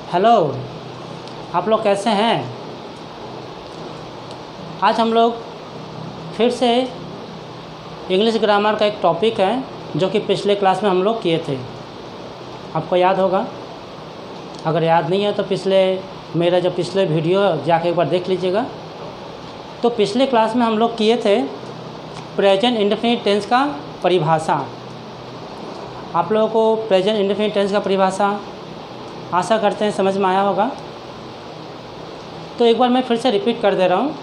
Hello, आप लोग कैसे हैं? आज हम लोग फिर से इंग्लिश ग्रामर का एक टॉपिक है जो कि पिछले क्लास में हम लोग किए थे। आपको याद होगा, अगर याद नहीं है तो मेरा जो पिछले वीडियो जाके एक बार देख लीजिएगा। तो पिछले क्लास में हम लोग किए थे प्रेजेंट इंडेफिनिट टेंस का परिभाषा। आप लोगों को प्रेजेंट इंडेफिनिट टेंस का परिभाषा आशा करते हैं समझ में आया होगा। तो एक बार मैं फिर से रिपीट कर दे रहा हूँ।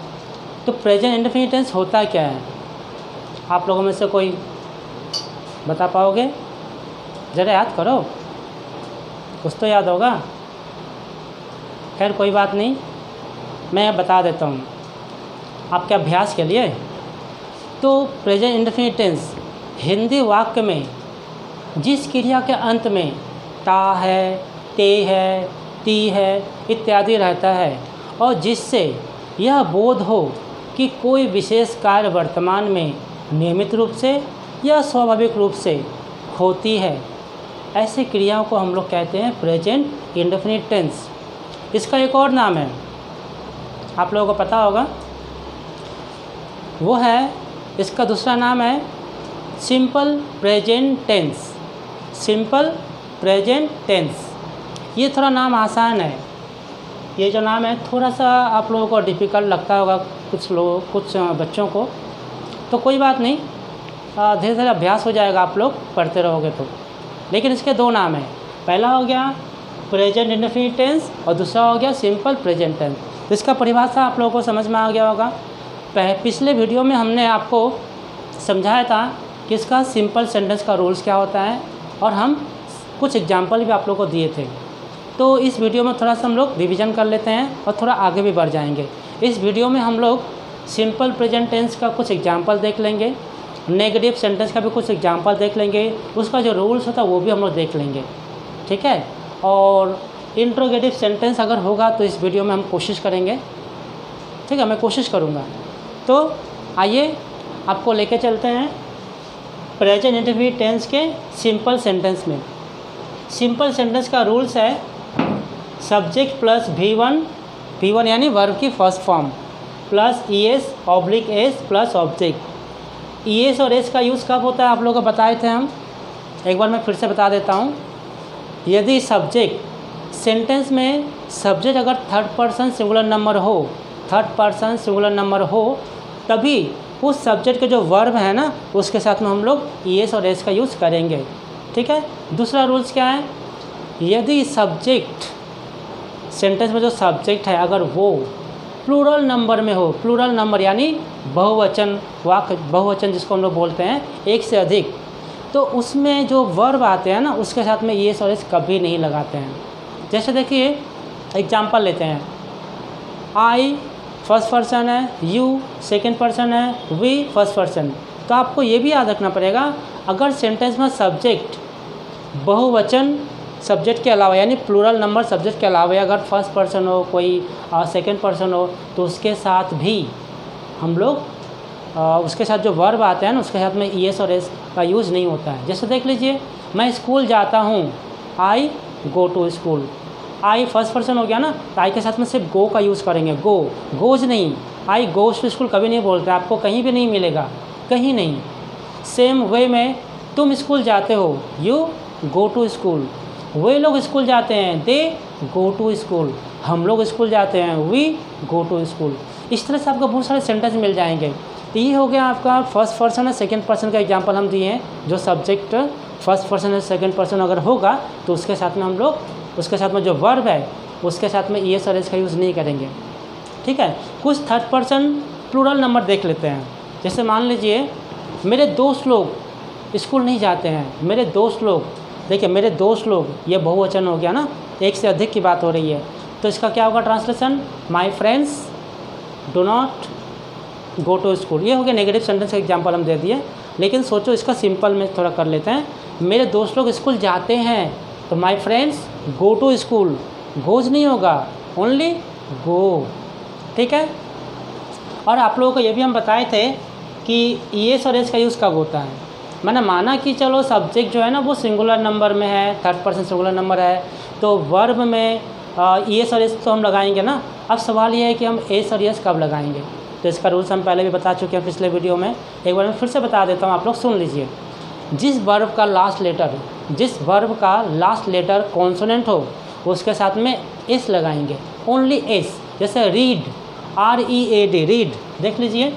तो प्रेजेंट इंडेफिनिट टेंस होता क्या है? आप लोगों में से कोई बता पाओगे? ज़रा याद करो, कुछ तो याद होगा। खैर कोई बात नहीं, मैं बता देता हूँ आपके अभ्यास के लिए। तो प्रेजेंट इंडेफिनिट टेंस हिंदी वाक्य में जिस क्रिया के अंत में ता है, ते है, ती है इत्यादि रहता है और जिससे यह बोध हो कि कोई विशेष कार्य वर्तमान में नियमित रूप से या स्वाभाविक रूप से होती है, ऐसी क्रियाओं को हम लोग कहते हैं प्रेजेंट इंडेफिनिट टेंस। इसका एक और नाम है, आप लोगों को पता होगा, वो है, इसका दूसरा नाम है simple present tense. Simple present tense, ये थोड़ा नाम आसान है। ये जो नाम है थोड़ा सा आप लोगों को डिफ़िकल्ट लगता होगा कुछ बच्चों को, तो कोई बात नहीं, धीरे धीरे अभ्यास हो जाएगा, आप लोग पढ़ते रहोगे तो। लेकिन इसके दो नाम हैं, पहला हो गया प्रेजेंट इंडेफिनिट टेंस और दूसरा हो गया सिंपल प्रेजेंट टेंस। तो इसका परिभाषा आप लोगों को समझ में आ गया होगा। पिछले वीडियो में हमने आपको समझाया था कि इसका सिंपल सेंटेंस का रूल्स क्या होता है और हम कुछ एग्जाम्पल भी आप लोगों को दिए थे। तो इस वीडियो में थोड़ा सा हम लोग रिवीजन कर लेते हैं और थोड़ा आगे भी बढ़ जाएंगे। इस वीडियो में हम लोग सिंपल प्रेजेंट टेंस का कुछ एग्जाम्पल देख लेंगे, नेगेटिव सेंटेंस का भी कुछ एग्जाम्पल देख लेंगे, उसका जो रूल्स होता है वो भी हम लोग देख लेंगे, ठीक है। और इंट्रोगेटिव सेंटेंस अगर होगा तो इस वीडियो में हम कोशिश करेंगे, ठीक है, मैं कोशिश करूँगा। तो आइए आपको लेके चलते हैं प्रेजेंट इंडेफिनिट टेंस के सिंपल सेंटेंस में। सिंपल सेंटेंस का रूल्स है सब्जेक्ट प्लस V1 यानी वर्ब की first form plus ES/S plus object. ES और S का यूज़ कब होता है आप लोगों को बताए थे हम, एक बार मैं फिर से बता देता हूँ। यदि सब्जेक्ट सेंटेंस में सब्जेक्ट अगर थर्ड पर्सन सिंगुलर नंबर हो तभी उस सब्जेक्ट के जो वर्ब है ना उसके साथ में हम लोग ES और S का यूज़ करेंगे, ठीक है। दूसरा रूल्स क्या है, यदि सब्जेक्ट सेंटेंस में जो सब्जेक्ट है अगर वो प्लूरल नंबर में हो, प्लूरल नंबर यानी बहुवचन जिसको हम लोग बोलते हैं एक से अधिक, तो उसमें जो वर्ब आते हैं ना उसके साथ में ES और S कभी नहीं लगाते हैं। जैसे देखिए एग्जांपल लेते हैं, आई फर्स्ट पर्सन है, यू सेकंड पर्सन है, वी फर्स्ट पर्सन। तो आपको ये भी याद रखना पड़ेगा अगर सेंटेंस में सब्जेक्ट बहुवचन सब्जेक्ट के अलावा यानी प्लूरल नंबर सब्जेक्ट के अलावा अगर फर्स्ट पर्सन हो, कोई सेकंड पर्सन हो, तो उसके साथ भी हम लोग उसके साथ जो वर्ब आते हैं ना उसके साथ में ES और S का यूज़ नहीं होता है। जैसे देख लीजिए, मैं स्कूल जाता हूँ, I go to school. I first person हो गया ना, तो आई के साथ में सिर्फ गो का यूज़ करेंगे, गोज नहीं। आई गोज टू स्कूल कभी नहीं बोलते, आपको कहीं भी नहीं मिलेगा, कहीं नहीं। सेम वे में तुम स्कूल जाते हो, यू गो टू स्कूल। वे लोग स्कूल जाते हैं, दे गो टू स्कूल। हम लोग स्कूल जाते हैं, वी गो टू स्कूल। इस तरह से आपको बहुत सारे सेंटेंस मिल जाएंगे। तो ये हो गया आपका फर्स्ट पर्सन और सेकंड पर्सन का एग्जांपल हम दिए हैं। जो सब्जेक्ट फर्स्ट पर्सन और सेकंड पर्सन अगर होगा तो उसके साथ में हम लोग उसके साथ में जो वर्ब है उसके साथ में ES और S का यूज़ नहीं करेंगे, ठीक है। कुछ थर्ड पर्सन प्लूरल नंबर देख लेते हैं। जैसे मान लीजिए मेरे दोस्त लोग स्कूल नहीं जाते हैं, मेरे दोस्त लोग, देखिए मेरे दोस्त लोग, ये बहुवचन हो गया ना, एक से अधिक की बात हो रही है। तो इसका क्या होगा translation, my friends do not go to school. ये हो गया नेगेटिव सेंटेंस का एग्जांपल हम दे दिए। लेकिन सोचो इसका सिंपल में थोड़ा कर लेते हैं। मेरे दोस्त लोग स्कूल जाते हैं, तो my friends go to school, goes नहीं होगा, ओनली गो, ठीक है। और आप लोगों को ये भी हम बताए थे कि ES और S का यूज़ कब होता है। मैंने माना कि चलो सब्जेक्ट जो है ना वो सिंगुलर नंबर में है, थर्ड पर्सन सिंगुलर नंबर है, तो वर्ब में एस और एस तो हम लगाएंगे ना। अब सवाल ये है कि हम एस और एस कब लगाएंगे। तो इसका रूल्स हम पहले भी बता चुके हैं पिछले वीडियो में, एक बार मैं फिर से बता देता हूँ, आप लोग सुन लीजिए। जिस वर्ब का लास्ट लेटर कॉन्सोनेंट हो उसके साथ में एस लगाएंगे, ओनली एस। जैसे रीड, READ, रीड, देख लीजिए,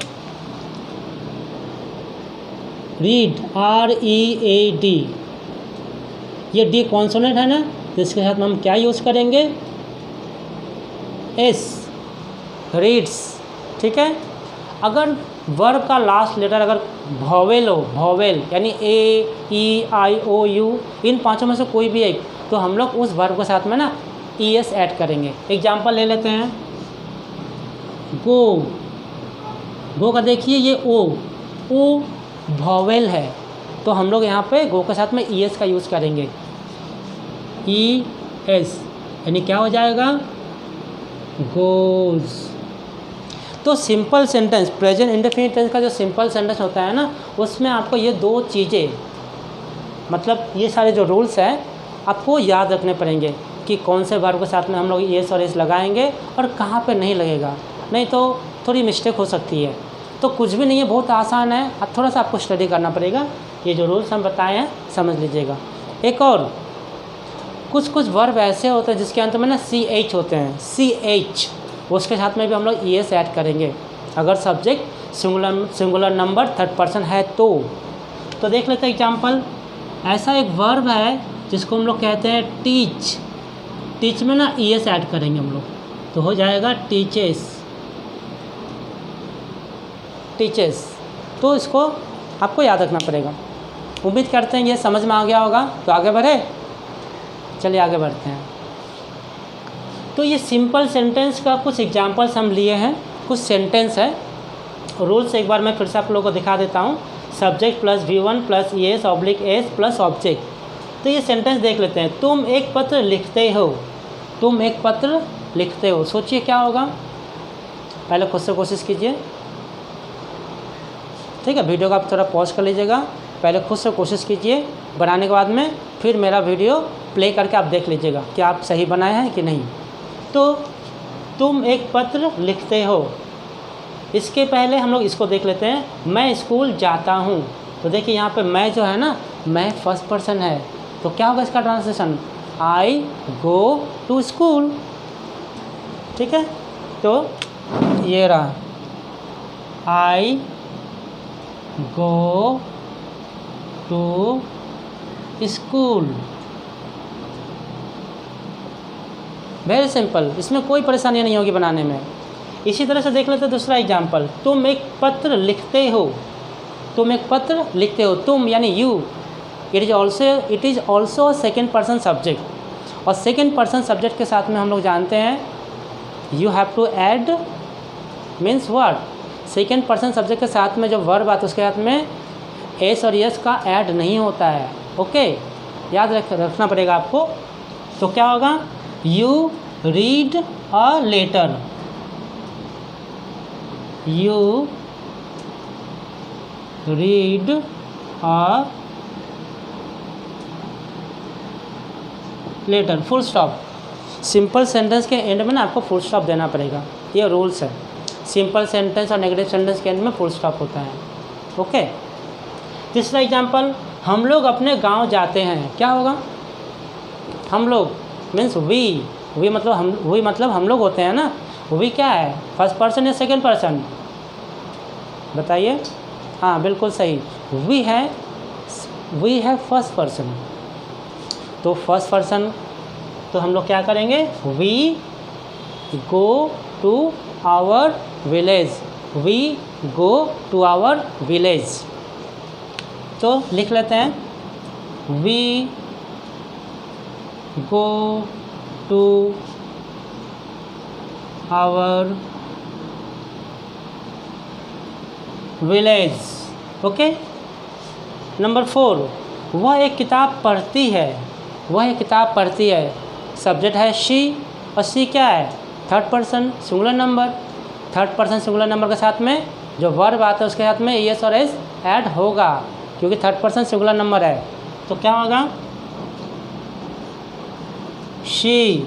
रीड READ, ये डी कॉन्सोनेंट है ना, तो इसके साथ में हम क्या यूज़ करेंगे, एस, रीड्स। ठीक है। अगर वर्ब का लास्ट लेटर अगर वॉवेल हो, वॉवेल यानी AEIOU, इन पांचों में से कोई भी एक, तो हम लोग उस वर्ब के साथ में ना ES ऐड करेंगे। एग्जाम्पल ले लेते हैं, गो, गो का देखिए ये ओ वॉवेल है, तो हम लोग यहाँ पे गो के साथ में ES का यूज़ करेंगे, ES, यानी क्या हो जाएगा, गोज। तो simple sentence, present indefinite tense का जो सिंपल सेंटेंस होता है ना, उसमें आपको ये दो चीज़ें, मतलब ये सारे जो रूल्स हैं आपको याद रखने पड़ेंगे कि कौन से वर्ब के साथ में हम लोग एस और एस लगाएंगे और कहाँ पे नहीं लगेगा, नहीं तो थोड़ी मिस्टेक हो सकती है। तो कुछ भी नहीं है, बहुत आसान है, अब थोड़ा सा आपको स्टडी करना पड़ेगा। ये जो रूल्स हम बताए हैं समझ लीजिएगा। एक और, कुछ वर्ब ऐसे होते हैं जिसके अंत में ना CH होते हैं, CH, उसके साथ में भी हम लोग ES ऐड करेंगे अगर subject singular number third person है तो देख लेते हैं एग्जाम्पल। ऐसा एक वर्ब है जिसको हम लोग कहते हैं टीच, टीच में ना ES ऐड करेंगे हम लोग, तो हो जाएगा टीचेस, टीचेस। तो इसको आपको याद रखना पड़ेगा। उम्मीद करते हैं ये समझ में आ गया होगा। तो आगे बढ़े, चलिए आगे बढ़ते हैं। तो ये सिंपल सेंटेंस का कुछ एग्जांपल्स हम लिए हैं, कुछ सेंटेंस है। रूल्स एक बार मैं फिर से आप लोगों को दिखा देता हूँ। Subject plus V1 plus ES/S plus object. तो ये सेंटेंस देख लेते हैं। तुम एक पत्र लिखते हो, तुम एक पत्र लिखते हो, सोचिए क्या होगा। पहले खुद से कोशिश कीजिए, ठीक है। वीडियो को आप थोड़ा पॉज कर लीजिएगा, पहले खुद से कोशिश कीजिए, बनाने के बाद में फिर मेरा वीडियो प्ले करके आप देख लीजिएगा कि आप सही बनाए हैं कि नहीं। तो तुम एक पत्र लिखते हो, इसके पहले हम लोग इसको देख लेते हैं, मैं स्कूल जाता हूँ। तो देखिए यहाँ पे मैं जो है ना, मैं फर्स्ट पर्सन है, तो क्या होगा इसका translation, I go to school. ठीक है, तो ये रहा, I go to school. Very simple, इसमें कोई परेशानी नहीं होगी बनाने में। इसी तरह से देख लेते हैं दूसरा एग्जाम्पल। तुम एक पत्र लिखते हो, तुम एक पत्र लिखते हो, तुम यानी you, it is also second person subject. और सेकेंड पर्सन सब्जेक्ट के साथ में हम लोग जानते हैं you have to add means word. Second person subject के साथ में जो वर्ब आता है उसके साथ में एस और यस का ऐड नहीं होता है। ओके, याद रखना पड़ेगा आपको। तो क्या होगा, you read a letter, you read a letter, full stop. Simple sentence के एंड में ना आपको फुल स्टॉप देना पड़ेगा, ये रूल्स है। सिंपल सेंटेंस और नेगेटिव सेंटेंस के एंड में फुल स्टॉप होता है। ओके, तीसरा एग्जाम्पल, हम लोग अपने गांव जाते हैं। क्या होगा, हम लोग मीन्स वी मतलब हम लोग होते हैं ना। वी क्या है, फर्स्ट पर्सन या सेकंड पर्सन, बताइए। हाँ बिल्कुल सही, वी है फर्स्ट पर्सन। तो फर्स्ट पर्सन, तो हम लोग क्या करेंगे, we go to our village, we go to our village. तो लिख लेते हैं, we go to our village. Okay, number 4, वह एक किताब पढ़ती है, वह एक किताब पढ़ती है। सब्जेक्ट है शी, और शी क्या है, third person singular number. Third person singular number के साथ में जो वर्ब आता है उसके साथ में एस और एस ऐड होगा, क्योंकि थर्ड पर्सन सिंगुलर नंबर है। तो क्या होगा, शी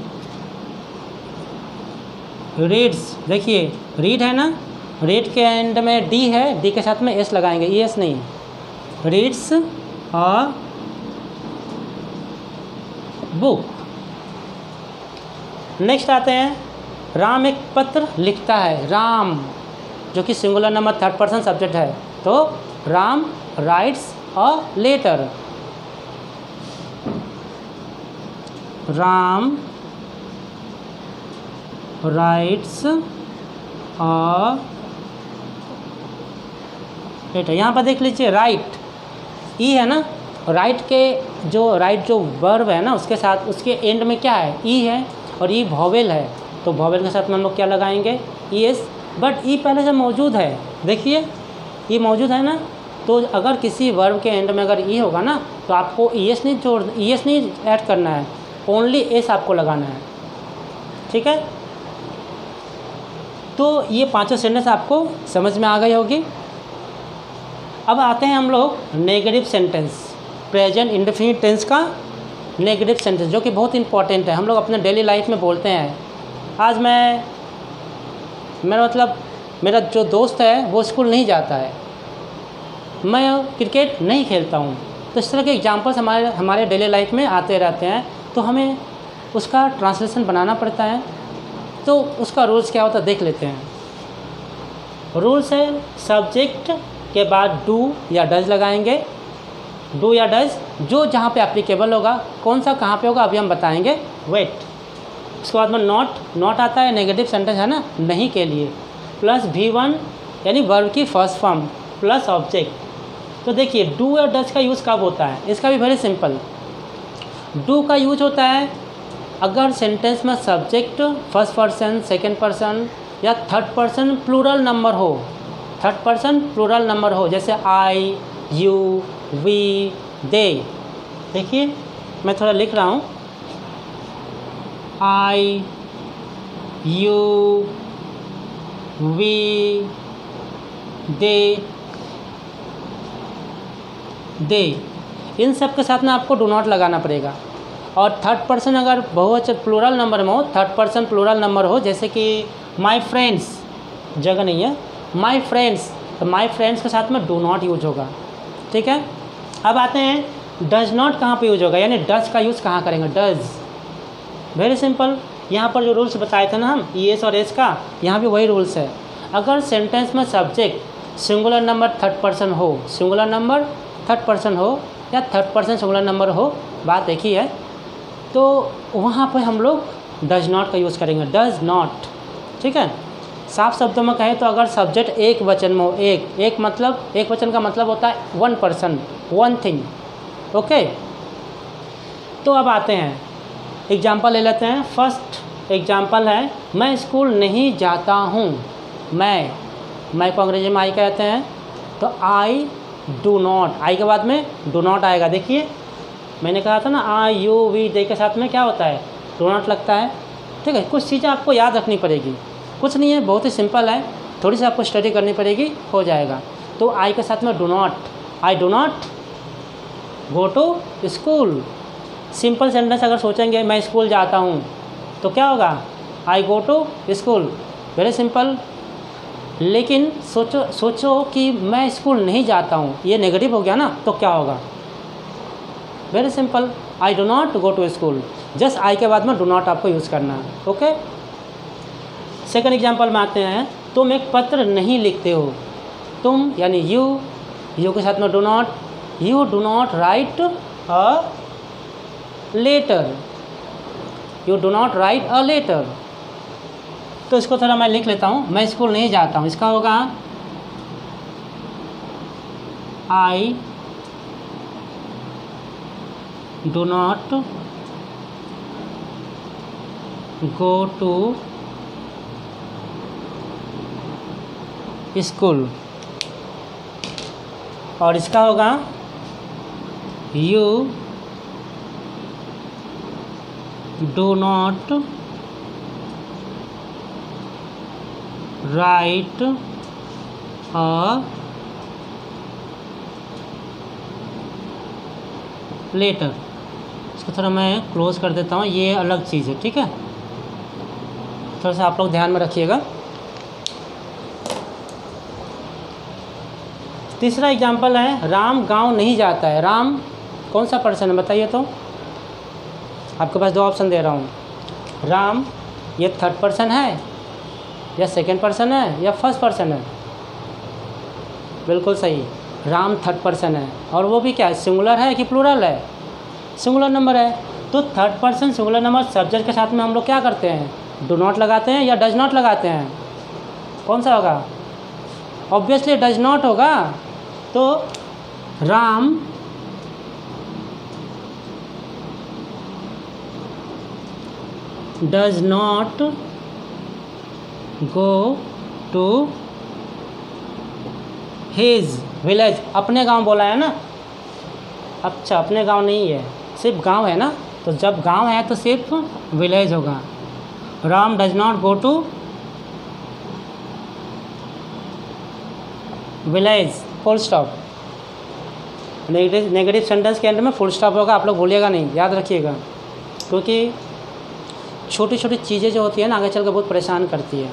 रीड्स, देखिए रीड है ना, रीड के एंड में डी है, डी के साथ में एस लगाएंगे, ई एस नहीं, रीड्स अ बुक। नेक्स्ट आते हैं, राम एक पत्र लिखता है, राम जो कि singular number third person subject है, तो Ram writes a letter, Ram writes a letter. यहाँ पर देख लीजिए राइट ई है ना, राइट के जो वर्ब है ना उसके साथ उसके एंड में क्या है, ई है, और ई वॉवेल है, तो वॉवेल के साथ में हम लोग क्या लगाएंगे, ई एस। बट ई पहले से मौजूद है, देखिए ई मौजूद है ना, तो अगर किसी वर्ब के एंड में अगर ई होगा ना तो आपको ई एस नहीं ऐड करना है, ओनली एस आपको लगाना है, ठीक है। तो ये पांचों सेंटेंस आपको समझ में आ गई होगी। अब आते हैं हम लोग negative sentence, present indefinite tense का नेगेटिव सेंटेंस, जो कि बहुत इंपॉर्टेंट है, हम लोग अपने डेली लाइफ में बोलते हैं। आज मेरा जो दोस्त है वो स्कूल नहीं जाता है, मैं क्रिकेट नहीं खेलता हूँ, तो इस तरह के एग्जाम्पल्स हमारे डेली लाइफ में आते रहते हैं, तो हमें उसका ट्रांसलेशन बनाना पड़ता है। तो उसका रूल्स क्या होता है देख लेते हैं। रूल्स है, सब्जेक्ट के बाद डू या डज लगाएंगे, डू या डज जो जहाँ पे एप्लीकेबल होगा, कौन सा कहाँ पे होगा अभी हम बताएंगे, वेट। उसके बाद में नॉट आता है, नेगेटिव सेंटेंस है ना, नहीं के लिए, प्लस V1 यानी वर्ब की फर्स्ट फॉर्म प्लस ऑब्जेक्ट। तो देखिए डू और डज का यूज़ कब होता है, इसका भी वेरी सिंपल। डू का यूज होता है अगर सेंटेंस में subject first person, second person या थर्ड पर्सन प्लूरल नंबर हो, थर्ड पर्सन प्लूरल नंबर हो, जैसे आई, यू, वी, दे। देखिए मैं थोड़ा लिख रहा हूँ, आई, यू, वी, दे, इन सब के साथ में आपको डू नॉट लगाना पड़ेगा। और थर्ड पर्सन अगर बहुवचन प्लूरल नंबर में हो, थर्ड पर्सन प्लूरल नंबर हो, जैसे कि माय फ्रेंड्स, जगह नहीं है, माय फ्रेंड्स, तो माय फ्रेंड्स के साथ में डू नॉट यूज होगा, ठीक है। अब आते हैं डज नॉट कहाँ पे यूज होगा, यानी डज का यूज़ कहाँ करेंगे, डज। वेरी सिंपल, यहाँ पर जो रूल्स बताए थे ना हम ई एस और एस का, यहाँ भी वही रूल्स है। अगर सेंटेंस में subject singular number third person हो, सिंगुलर नंबर थर्ड पर्सन हो या थर्ड पर्सन सिंगुलर नंबर हो, बात एक ही है, तो वहाँ पर हम लोग डज नॉट का यूज़ करेंगे, डज नॉट, ठीक है। साफ शब्दों में कहें तो अगर सब्जेक्ट एक वचन में हो, एक मतलब एक वचन का मतलब होता है one person, one thing, okay. तो अब आते हैं एग्जाम्पल ले लेते हैं। फर्स्ट एग्जाम्पल है, मैं स्कूल नहीं जाता हूँ, मैं को अंग्रेजी में आई कहते हैं, तो आई डू नॉट, आई के बाद में डू नॉट आएगा। देखिए मैंने कहा था ना आई, यू, वी, दे के साथ में क्या होता है, डू नॉट लगता है, ठीक है। कुछ चीज़ें आपको याद रखनी पड़ेगी, कुछ नहीं है, बहुत ही सिंपल है, थोड़ी सी आपको स्टडी करनी पड़ेगी, हो जाएगा। तो आई के साथ में do not, I do not go to school. Simple sentence अगर सोचेंगे मैं स्कूल जाता हूँ तो क्या होगा, I go to school, very simple. लेकिन सोचो कि मैं स्कूल नहीं जाता हूँ, ये नेगेटिव हो गया ना, तो क्या होगा, very simple, I do not go to school, just I के बाद में डू नॉट आपको यूज़ करना है, ओके। सेकंड एग्जांपल में आते हैं, तुम एक पत्र नहीं लिखते हो, तुम यानी यू के साथ में do not, you do not write a letter, you do not write a letter. तो इसको थोड़ा मैं लिख लेता हूँ, मैं स्कूल नहीं जाता हूँ, इसका होगा I do not go to school, और इसका होगा you do not write a letter. इसको थोड़ा मैं क्लोज कर देता हूँ, ये अलग चीज़ है, ठीक है। थोड़ा सा आप लोग ध्यान में रखिएगा। तीसरा एग्जाम्पल है, राम गांव नहीं जाता है। राम कौन सा पर्सन है बताइए तो? आपके पास दो ऑप्शन दे रहा हूँ। राम ये थर्ड पर्सन है या सेकंड पर्सन है या फर्स्ट पर्सन है? बिल्कुल सही, राम थर्ड पर्सन है। और वो भी क्या है, सिंगुलर है कि प्लूरल है? सिंगुलर नंबर है। तो third person singular number subject के साथ में हम लोग क्या करते हैं, डू नॉट लगाते हैं या डज नॉट लगाते हैं? कौन सा होगा? ऑब्वियसली डज नॉट होगा। तो Ram does not go to his village. अपने गांव बोला है ना? अच्छा, अपने गांव नहीं है, सिर्फ गांव है ना, तो जब गांव है तो सिर्फ विलेज होगा। Ram does not go to village, full stop. Negative sentence के एंड में फुल स्टॉप होगा, आप लोग भूलिएगा नहीं, याद रखिएगा, क्योंकि छोटी छोटी चीज़ें जो होती है ना आगे चल कर बहुत परेशान करती है।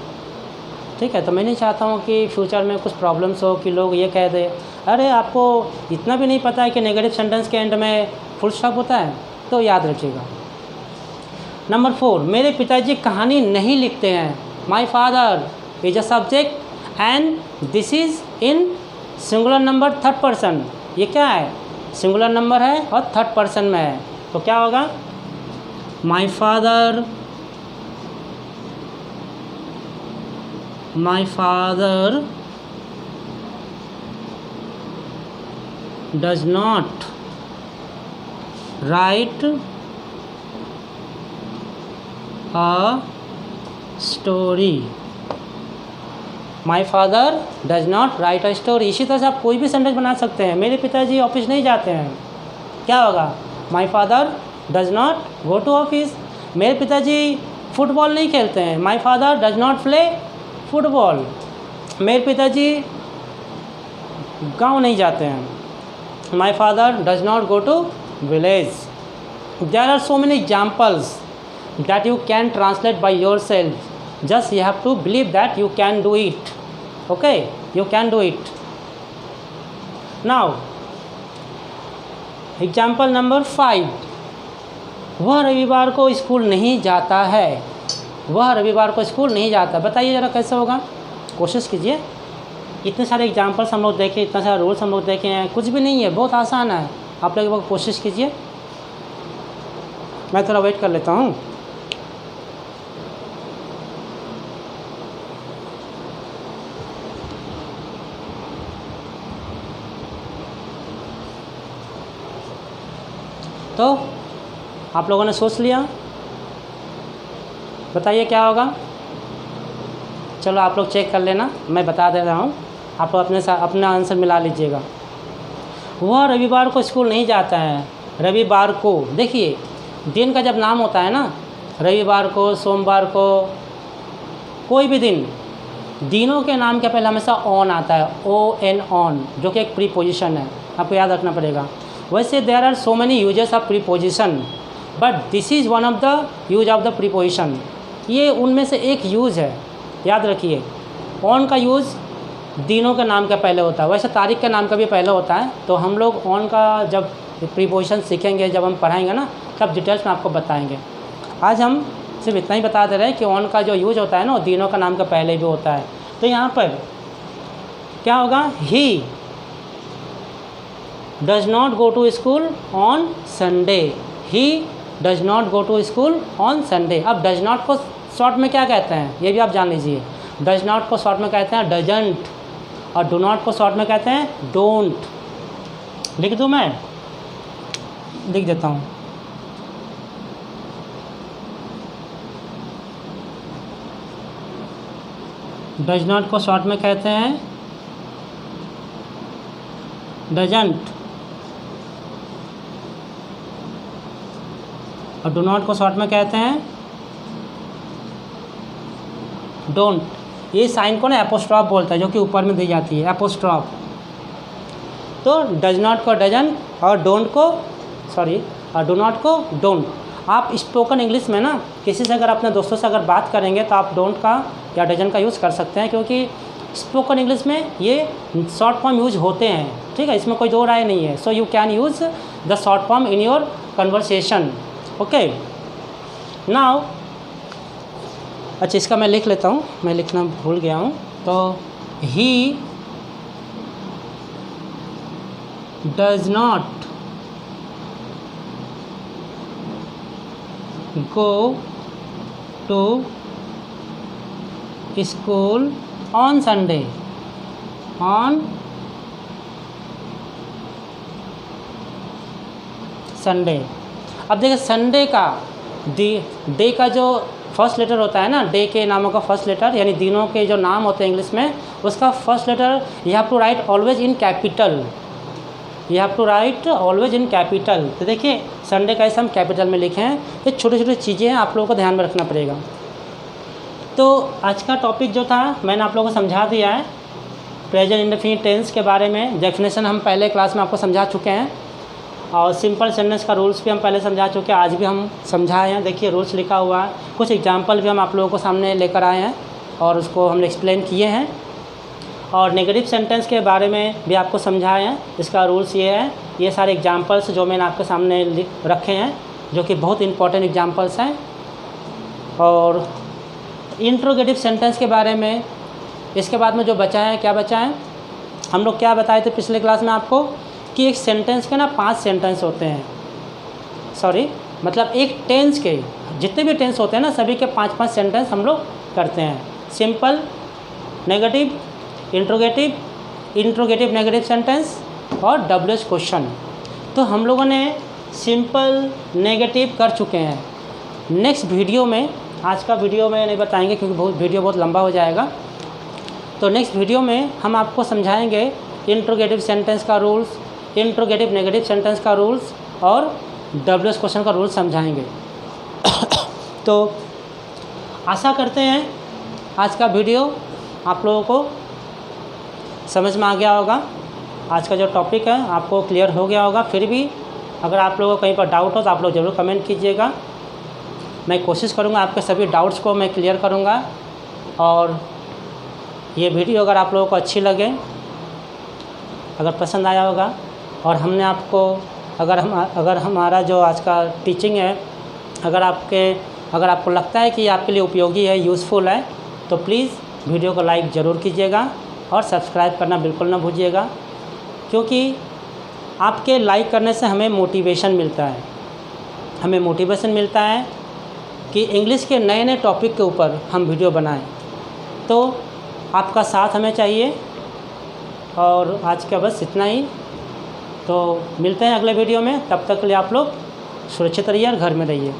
ठीक है, तो मैं नहीं चाहता हूँ कि फ्यूचर में कुछ प्रॉब्लम्स हो कि लोग ये कह दे अरे आपको इतना भी नहीं पता है कि नेगेटिव सेंटेंस के एंड में फुल स्टॉप होता है। तो याद रखिएगा। नंबर 4, मेरे पिताजी कहानी नहीं लिखते हैं। My father is a subject and this is in singular number third person. ये क्या है, सिंगुलर नंबर है और थर्ड पर्सन में है, तो क्या होगा? My father does not write a story। My father does not write a story. इसी तरह से आप कोई भी सेंटेंस बना सकते हैं। मेरे पिताजी ऑफिस नहीं जाते हैं, क्या होगा? My father does not go to office. मेरे पिताजी फुटबॉल नहीं खेलते हैं। My father does not play football. मेरे पिताजी गांव नहीं जाते हैं। My father does not go to village. There are so many examples that you can translate by yourself. Just you have to believe that you can do it. Okay, you can do it. Now example number 5, वह रविवार को school नहीं जाता है। वह रविवार को school नहीं जाता। बताइए ज़रा कैसे होगा, कोशिश कीजिए। इतने सारे एग्जाम्पल्स हम लोग देखें, इतना सारा रूल्स हम लोग देखे हैं, कुछ भी नहीं है, बहुत आसान है। आप लोग कोशिश कीजिए। मैं थोड़ा वेट कर लेता हूँ। तो आप लोगों ने सोच लिया, बताइए क्या होगा? चलो आप लोग चेक कर लेना, मैं बता दे रहा हूँ, आप लोग अपने साथ अपना आंसर मिला लीजिएगा। वह रविवार को स्कूल नहीं जाता है। रविवार को, देखिए दिन का जब नाम होता है ना, रविवार को, सोमवार को, कोई भी दिन, दिनों के नाम के पहले हमेशा ऑन आता है, ON ऑन, जो कि एक प्रीपोजिशन है, आपको याद रखना पड़ेगा। वैसे there are so many uses of preposition, but this is one of the use of the preposition. ये उनमें से एक यूज़ है, याद रखिए। ऑन का यूज़ दिनों के नाम के पहले होता है, वैसे तारीख के नाम का भी पहले होता है। तो हम लोग ऑन का जब प्रीपोजिशन सीखेंगे, जब हम पढ़ाएंगे ना, तब डिटेल्स में आपको बताएंगे। आज हम सिर्फ इतना ही बता दे रहे हैं कि ऑन का जो यूज होता है ना, वो दिनों का नाम के पहले भी होता है। तो यहाँ पर क्या होगा? He does not go to school on Sunday. He does not go to school on Sunday. अब डज नॉट को शॉर्ट में क्या कहते हैं, ये भी आप जान लीजिए। डज नॉट को शॉर्ट में कहते हैं डजंट, और डू नॉट को शॉर्ट में कहते हैं डोंट। लिख दूँ? मैं लिख देता हूँ। डज नॉट को शॉर्ट में कहते हैं डजंट, और डू नॉट को शॉर्ट में कहते हैं डोंट। ये साइन को ना एपोस्ट्रॉफ बोलता है, जो कि ऊपर में दी जाती है, एपोस्ट्रॉफ। तो डज नॉट को डजंट और डोंट को, सॉरी, और डू नॉट को डोंट। आप स्पोकन इंग्लिश में ना किसी से अगर अपने दोस्तों से अगर बात करेंगे तो आप डोंट का या डजन का यूज़ कर सकते हैं, क्योंकि स्पोकन इंग्लिश में ये शॉर्ट फॉर्म यूज होते हैं, ठीक है, इसमें कोई दो राय नहीं है। So you can use the short form in your conversation. Okay, now अच्छा इसका मैं लिख लेता हूँ, मैं लिखना भूल गया हूँ। तो ही does not go to school on Sunday, on Sunday। अब देखिए संडे का डे का जो फर्स्ट लेटर होता है ना, डे के नामों का फर्स्ट लेटर, यानी दिनों के जो नाम होते हैं इंग्लिश में, उसका first letter you have to write always in capital, you have to write always in capital. तो देखिए संडे का इसे हम कैपिटल में लिखे हैं। ये छोटी छोटी चीज़ें हैं, आप लोगों को ध्यान में रखना पड़ेगा। तो आज का टॉपिक जो था मैंने आप लोगों को समझा दिया है, प्रेजेंट इंडेफिनिट टेंस के बारे में डेफिनेशन हम पहले क्लास में आपको समझा चुके हैं, और सिंपल सेंटेंस का रूल्स भी हम पहले समझा चुके हैं, आज भी हम समझाए हैं। देखिए रूल्स लिखा हुआ है, कुछ एग्जाम्पल भी हम आप लोगों को सामने लेकर आए हैं और उसको हमने एक्सप्लेन किए हैं, और नेगेटिव सेंटेंस के बारे में भी आपको समझाए हैं। इसका रूल्स ये है, ये सारे एग्जाम्पल्स जो मैंने आपके सामने रखे हैं, जो कि बहुत इंपॉर्टेंट एग्जाम्पल्स हैं। और इंट्रोगेटिव सेंटेंस के बारे में इसके बाद में जो बचा है, क्या बचा है, हम लोग क्या बताए थे पिछले क्लास में आपको कि एक सेंटेंस के ना 5 सेंटेंस होते हैं, सॉरी मतलब एक टेंस के जितने भी टेंस होते हैं ना, सभी के 5-5 सेंटेंस हम लोग करते हैं। Simple, negative, interrogative negative sentence और WH क्वेश्चन। तो हम लोगों ने सिंपल नेगेटिव कर चुके हैं। नेक्स्ट वीडियो में, आज का वीडियो में नहीं बताएंगे क्योंकि वीडियो बहुत लंबा हो जाएगा, तो नेक्स्ट वीडियो में हम आपको समझाएंगे इंट्रोगेटिव सेंटेंस का रूल्स, इंट्रोगेटिव नेगेटिव सेंटेंस का रूल्स और WH क्वेश्चन का रूल्स समझाएंगे। तो आशा करते हैं आज का वीडियो आप लोगों को समझ में आ गया होगा, आज का जो टॉपिक है आपको क्लियर हो गया होगा। फिर भी अगर आप लोगों को कहीं पर डाउट हो तो आप लोग ज़रूर कमेंट कीजिएगा, मैं कोशिश करूँगा आपके सभी डाउट्स को मैं क्लियर करूँगा। और ये वीडियो अगर आप लोगों को अच्छी लगे, अगर पसंद आया होगा, और हमने आपको अगर हमारा जो आज का टीचिंग है अगर आपको लगता है कि आपके लिए उपयोगी है, यूज़फुल है, तो प्लीज़ वीडियो को लाइक ज़रूर कीजिएगा और सब्सक्राइब करना बिल्कुल ना भूलिएगा, क्योंकि आपके लाइक करने से हमें मोटिवेशन मिलता है, हमें मोटिवेशन मिलता है कि इंग्लिश के नए नए टॉपिक के ऊपर हम वीडियो बनाएं। तो आपका साथ हमें चाहिए। और आज का बस इतना ही, तो मिलते हैं अगले वीडियो में। तब तक के लिए आप लोग सुरक्षित रहिए और घर में रहिए।